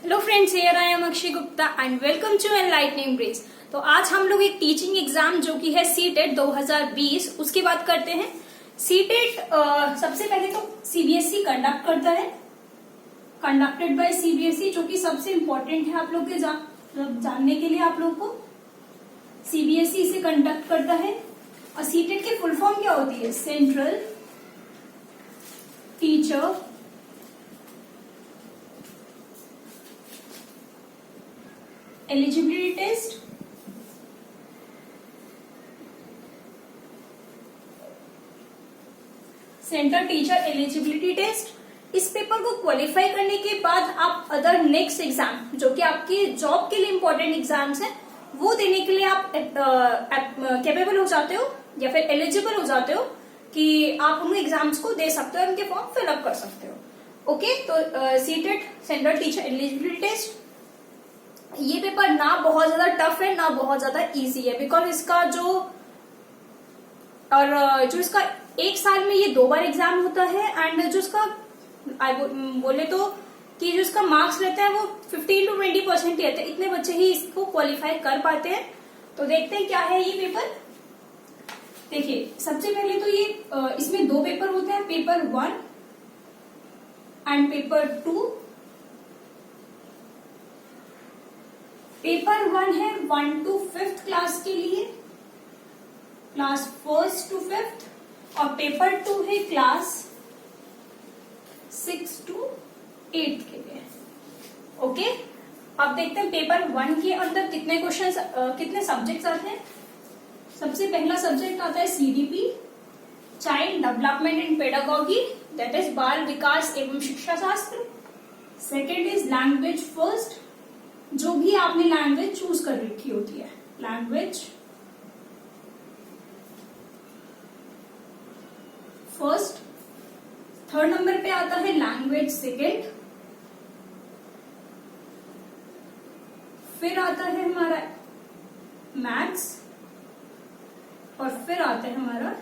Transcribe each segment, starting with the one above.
Hello friends, here I am Akshay Gupta and welcome to enlightening brains. तो आज हम लोग एक टीचिंग एग्जाम जो कि है सीटेट 2020 उसकी बात करते हैं। सीटेट सबसे पहले तो सीबीएसई कंडक्ट करता है, कंडक्टेड बाय सीबीएसई, जो कि सबसे इम्पोर्टेंट है आप लोग के जानने के लिए। आप लोग को सीबीएसई इसे कंडक्ट करता है। और सीटेट की फुल फॉर्म क्या होती है? Central teacher eligibility test. Central teacher eligibility test. इस पेपर को क्वालिफाई करने के बाद आप अदर नेक्स्ट एग्जाम जो कि आपकी जॉब के लिए इंपॉर्टेंट एग्जाम्स हैं वो देने के लिए आप कैपेबल हो जाते हो या फिर एलिजिबल हो जाते हो कि आप उन एग्जाम्स को दे सकते हो, उनके फॉर्म फिलअप कर सकते हो। ओके, तो CTET central teacher eligibility test, ये पेपर ना बहुत ज्यादा टफ है ना बहुत ज्यादा इजी है, बिकॉज इसका जो इसका एक साल में ये 2 बार एग्जाम होता है। एंड जो इसका बोले तो कि जो इसका मार्क्स रहता है वो 15 to 20% ही रहता है। इतने बच्चे ही इसको क्वालिफाई कर पाते हैं। तो देखते हैं क्या है ये पेपर। देखिए, सबसे पहले तो ये इसमें 2 पेपर होते हैं, पेपर 1 एंड पेपर 2। पेपर 1 है 1 to 5th क्लास के लिए, क्लास 1st to 5th, और पेपर 2 है क्लास 6 to 8th के लिए। ओके, अब देखते हैं पेपर 1 के अंदर कितने क्वेश्चंस, कितने सब्जेक्ट्स आते हैं। सबसे पहला सब्जेक्ट आता है CDP, child development and pedagogy, that is बाल विकास एवं शिक्षा शास्त्र। सेकेंड इज लैंग्वेज फर्स्ट, जो भी आपने लैंग्वेज चूज कर रखी होती है, लैंग्वेज फर्स्ट। थर्ड नंबर पे आता है लैंग्वेज सेकेंड। फिर आता है हमारा मैथ्स, और फिर आता है हमारा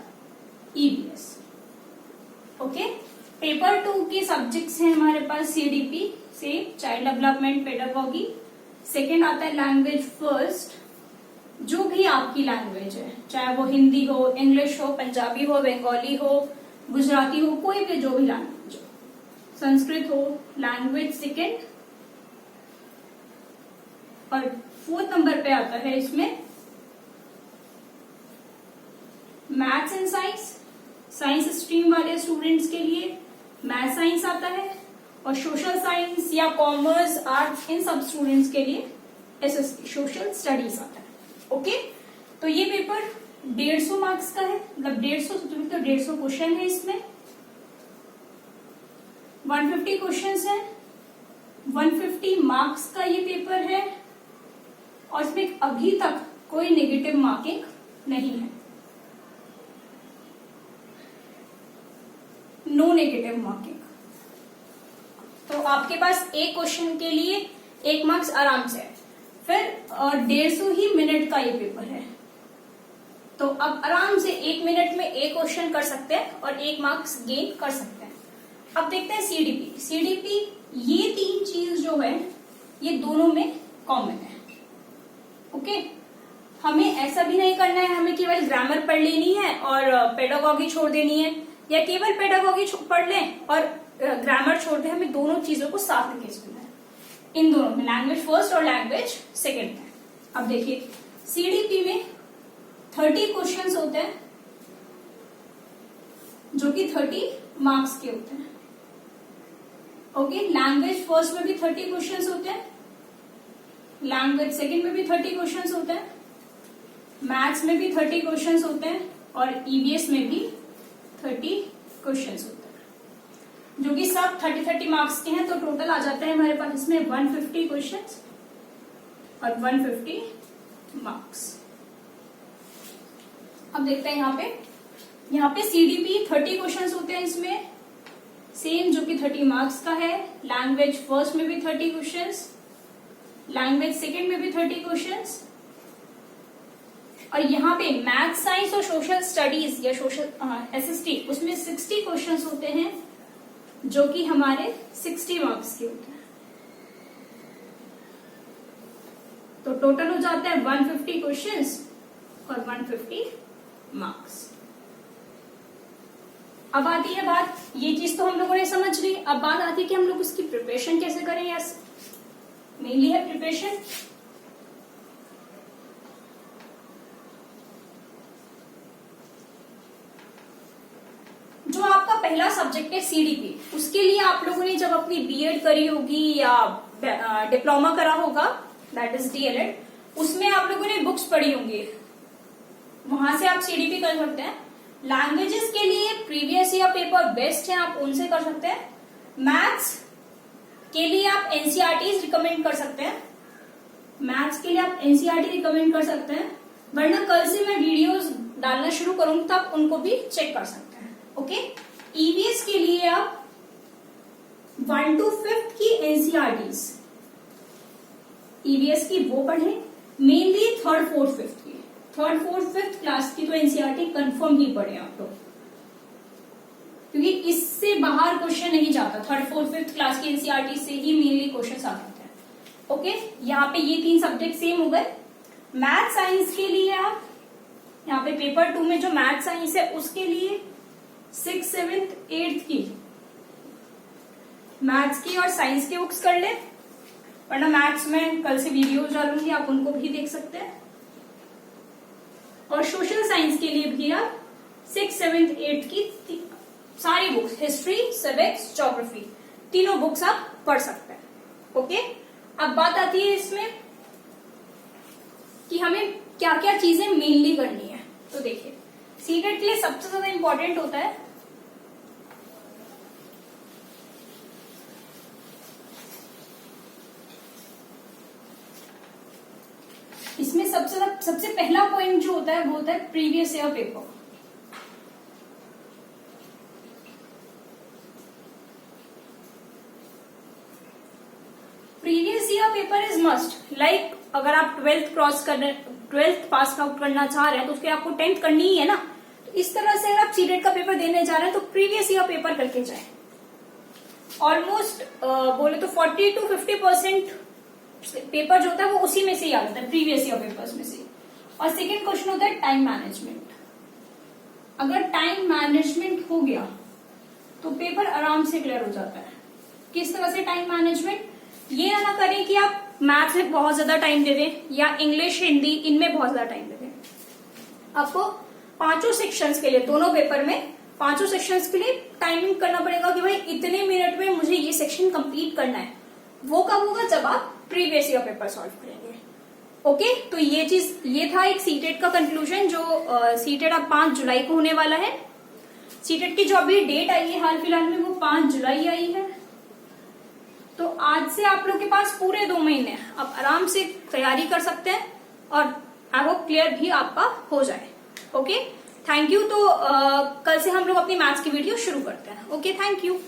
ईवीएस। ओके, पेपर 2 के सब्जेक्ट्स हैं हमारे पास सीडीपी से चाइल्ड डेवलपमेंट पेडागॉजी। सेकेंड आता है लैंग्वेज फर्स्ट, जो भी आपकी लैंग्वेज है, चाहे वो हिंदी हो, इंग्लिश हो, पंजाबी हो, बंगाली हो, गुजराती हो, कोई भी जो भी लैंग्वेज हो, संस्कृत हो, लैंग्वेज सेकेंड। और फोर्थ नंबर पे आता है इसमें maths and science, science stream वाले स्टूडेंट्स के लिए मैथ साइंस आता है, और सोशल साइंस या कॉमर्स आर्ट्स इन सब स्टूडेंट्स के लिए एसएसटी सोशल स्टडीज आता है। ओके, तो ये पेपर 150 मार्क्स का है, मतलब 150 क्वेश्चन है इसमें, 150 क्वेश्चंस है, 150 मार्क्स का ये पेपर है, और इसमें अभी तक कोई नेगेटिव मार्किंग नहीं है, नो नेगेटिव मार्किंग। तो आपके पास एक क्वेश्चन के लिए 1 मार्क्स आराम से है। फिर 150 ही मिनट का ये पेपर है, तो अब आराम से 1 मिनट में एक क्वेश्चन कर सकते हैं और 1 मार्क्स गेन कर सकते हैं। अब देखते हैं सीडीपी। सीडीपी ये 3 चीज जो है ये दोनों में कॉमन है। ओके, हमें ऐसा भी नहीं करना है हमें केवल ग्रामर पढ़ लेनी है और पेडागॉजी छोड़ देनी है, या केवल पेडागॉजी पढ़ लें और ग्रामर छोड़ दें। हमें दोनों चीजों को साथ में चलना है, इन दोनों में, लैंग्वेज फर्स्ट और लैंग्वेज सेकेंड में। अब देखिए, सीडीपी में 30 क्वेश्चंस होते हैं जो कि 30 मार्क्स के होते हैं। ओके, लैंग्वेज फर्स्ट में भी 30 क्वेश्चंस होते हैं, लैंग्वेज सेकेंड में भी 30 क्वेश्चंस होते हैं, मैथ्स में भी 30 क्वेश्चंस होते हैं, और ईवीएस में भी 30 क्वेश्चंस होते हैं, जो कि सब 30 मार्क्स के हैं। तो टोटल आ जाता है हमारे पास इसमें 150 क्वेश्चंस और 150 मार्क्स। अब देखते हैं यहाँ पे सीडीपी 30 क्वेश्चंस होते हैं इसमें, सेम जो कि 30 मार्क्स का है। लैंग्वेज फर्स्ट में भी 30 क्वेश्चंस, लैंग्वेज सेकेंड में भी 30 क्वेश्चंस, और यहाँ पे मैथ साइंस और सोशल स्टडीज या सोशल एसएसटी उसमें 60 क्वेश्चंस होते हैं, जो कि हमारे 60 मार्क्स के होते हैं। तो टोटल हो जाता है 150 क्वेश्चंस और 150 मार्क्स। अब आती है बात, ये चीज तो हम लोगों ने समझ ली, अब बात आती है कि हम लोग उसकी प्रिपरेशन कैसे करें। यस, मेनली है प्रिपरेशन। जो आपका पहला सब्जेक्ट है सीडीपी, उसके लिए आप लोगों ने जब अपनी बीएड करी होगी या डिप्लोमा करा होगा, दैट इज डीएलएड, उसमें आप लोगों ने बुक्स पढ़ी होंगी, वहां से आप सीडीपी कर सकते हैं। लैंग्वेजेस के लिए प्रीवियस ईयर पेपर बेस्ट है, आप उनसे कर सकते हैं। मैथ्स के लिए आप एनसीईआरटी रिकमेंड कर सकते हैं, मैथ्स के लिए आप एनसीईआरटी रिकमेंड कर सकते हैं, वरना कल से मैं वीडियोस डालना शुरू करूंगी तो आप उनको भी चेक कर सकते हैं। ओके, ईवीएस के लिए आप 1 to 5th की एनसीईआरटीज, ईवीएस की वो पढ़ें, मेनली 3rd, 4th, 5th की, 3rd, 4th, 5th क्लास की तो एनसीईआरटी कंफर्म ही पढ़े आप लोग, क्योंकि इससे बाहर क्वेश्चन नहीं जाता। 3rd, 4th, 5th क्लास की एनसीईआरटी से ही मेनली क्वेश्चन आ जाते हैं। ओके, यहाँ पे ये 3 सब्जेक्ट सेम हो गए। मैथ साइंस के लिए आप यहाँ पे पेपर 2 में जो मैथ साइंस है उसके लिए 6th, 7th, 8th की मैथ्स की और साइंस की बुक्स कर ले, वरना मैथ्स में कल से वीडियोस डालूंगी, आप उनको भी देख सकते हैं। और सोशल साइंस के लिए भी आप 6th, 7th, 8th की सारी बुक्स, हिस्ट्री, सिविक्स, ज्योग्राफी, तीनों बुक्स आप पढ़ सकते हैं। ओके, अब बात आती है इसमें कि हमें क्या क्या चीजें मेनली करनी है। तो देखिए, सीटेट के लिए सबसे ज्यादा इंपॉर्टेंट होता है इसमें सबसे पहला पॉइंट जो होता है वो होता है previous year paper. Previous year paper is must. Like अगर आप 12th पास आउट करना चाह रहे हैं तो उसके आपको 10th करनी ही है ना, तो इस तरह से अगर आप सीटेट का पेपर देने जा रहे हैं तो प्रीवियस ईयर पेपर करके जाए। ऑलमोस्ट बोले तो 40 to 50% पेपर जो होता है वो उसी में से ही आ जाता है, प्रीवियस ईयर पेपर्स में से। और सेकेंड क्वेश्चन होता है टाइम मैनेजमेंट। अगर टाइम मैनेजमेंट हो गया तो पेपर आराम से क्लियर हो जाता है। किस तरह से टाइम मैनेजमेंट? ये ना करें कि आप मैथ्स में बहुत ज्यादा टाइम दे दें या इंग्लिश, हिंदी, इनमें बहुत ज्यादा टाइम दे दें। आपको 5 सेक्शंस के लिए, दोनों पेपर में 5 सेक्शंस के लिए टाइमिंग करना पड़ेगा कि भाई इतने मिनट में मुझे ये सेक्शन कंप्लीट करना है। वो कब होगा? जब आप प्रीवियस ईयर पेपर सॉल्व करेंगे। ओके, तो ये था एक सीटेट का कंक्लूजन, जो सीटेट अब 5 जुलाई को होने वाला है। सीटेट की जो अभी डेट आई है हाल फिलहाल में वो 5 जुलाई आई है। तो आज से आप लोग के पास पूरे 2 महीने आप आराम से तैयारी कर सकते हैं और आई होप क्लियर भी आपका हो जाए। Okay, thank you. तो कल से हम लोग अपनी मैथ्स की वीडियो शुरू करते हैं। Okay, thank you.